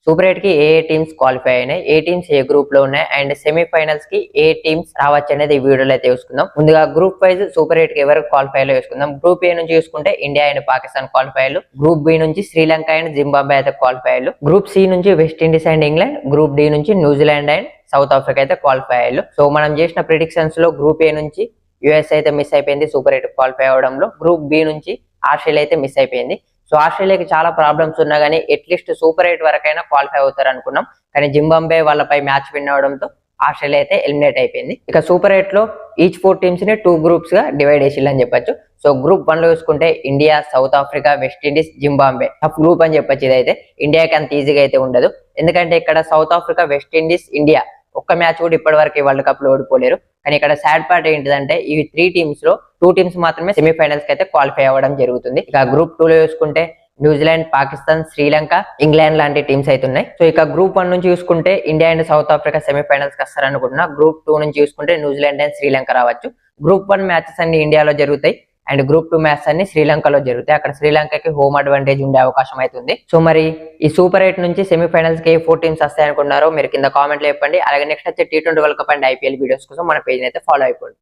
Super 8 కి ఏ teams qualify అయినాయి, ఏ teams ఏ group లో ఉన్నాయి అండ్ సెమీఫైనల్స్ కి ఏ టీమ్స్ రావచ్చు అనేది ఈ వీడియోలో అయితే చూసుకుందాం. ముందుగా గ్రూప్ వైజ్ సూపర్ 8 కి ఎవరు క్వాలిఫై అయ్యాలో చూసుకుందాం. గ్రూప్ ఏ నుంచి చూసుకుంటే ఇండియా అండ్ పాకిస్తాన్ క్వాలిఫై అయ్యారు. గ్రూప్ బి నుంచి శ్రీలంక అండ్ జింబాబ్వే అయితే క్వాలిఫై అయ్యారు. గ్రూప్ సి నుంచి West Indies and England, group D నుంచి న్యూజిలాండ్ అండ్ సౌత్ ఆఫ్రికా అయితే క్వాలిఫై అయ్యారు. సో మనం చేసిన ప్రిడిక్షన్స్ లో గ్రూప్ ఏ నుంచి యుఎస్ అయితే మిస్ అయిపోయింది సూపర్ 8 క్వాలిఫై అవడంలో. గ్రూప్ బి నుంచి ఆస్ట్రేలియా అయితే మిస్ అయిపోయింది. సో ఆస్ట్రేలియాకి చాలా ప్రాబ్లమ్స్ ఉన్నా కానీ అట్లీస్ట్ సూపర్ 8 వరకైనా క్వాలిఫై అవుతారు అనుకున్నాం. కానీ జింబాబ్వే వాళ్ళపై మ్యాచ్ విన్ అవడంతో ఆస్ట్రేలియా అయితే ఎలిమినేట్ అయిపోయింది. ఇక సూపర్ 8 లో ఈచ్ 4 టీమ్స్ ని 2 గ్రూప్స్ గా డివైడ్ చేసిల్లని చెప్పొచ్చు. సో గ్రూప్ 1 లో చూసుకుంటే India, south Africa, West Indies, Zimbabwe tough group అని చెప్పొచ్చు. ఇదైతే ఇండియాకి అంత ఈజీగా అయితే ఉండదు. ఎందుకంటే ఇక్కడ సౌత్ ఆఫ్రికా, వెస్టిండీస్, ఇండియా ఒక్క మ్యాచ్ కూడా ఇప్పటి వరకు వరల్డ్ కప్ లో ఓడిపోలేరు. కానీ ఇక్కడ సాడ్ పార్ట్ ఏంటిదంటే ఈ 3 టీమ్స్ లో 2 టీమ్స్ మాత్రమే సెమీఫైనల్స్ కి అయితే క్వాలిఫై అవ్వడం జరుగుతుంది. ఇక గ్రూప్ 2 లో చూసుకుంటే న్యూజిలాండ్, పాకిస్తాన్, శ్రీలంక, ఇంగ్లాండ్ లాంటి టీమ్స్ అయితే ఉన్నాయి. సో ఇక గ్రూప్ 1 నుంచి చూసుకుంటే India and South Africa semifinals కి వస్తారనుకుంటున్నా. గ్రూప్ 2 నుంచి చూసుకుంటే న్యూజిలాండ్ అండ్ శ్రీలంక రావచ్చు. గ్రూప్ 1 మ్యాచెస్ అన్ని ఇండియాలో జరుగుతాయి అండ్ గ్రూప్ 2 మ్యాచెస్ అన్ని శ్రీలంకలో జరుగుతాయి. అక్కడ శ్రీలంకకి హోమ్ అడ్వాంటేజ్ ఉండే అవకాశం అవుతుంది. సో మరి ఈ సూపర్ 8 నుంచి సెమీఫైనల్స్ కి 4 టీమ్స్ వస్తాయి అనుకున్నారో మీరు కింద కామెంట్ లో చెప్పండి. అలాగే నెక్స్ట్ వచ్చే T20 world cup and IPL videos కోసం మన పేజ్ అయితే ఫాలో అయిపోండి.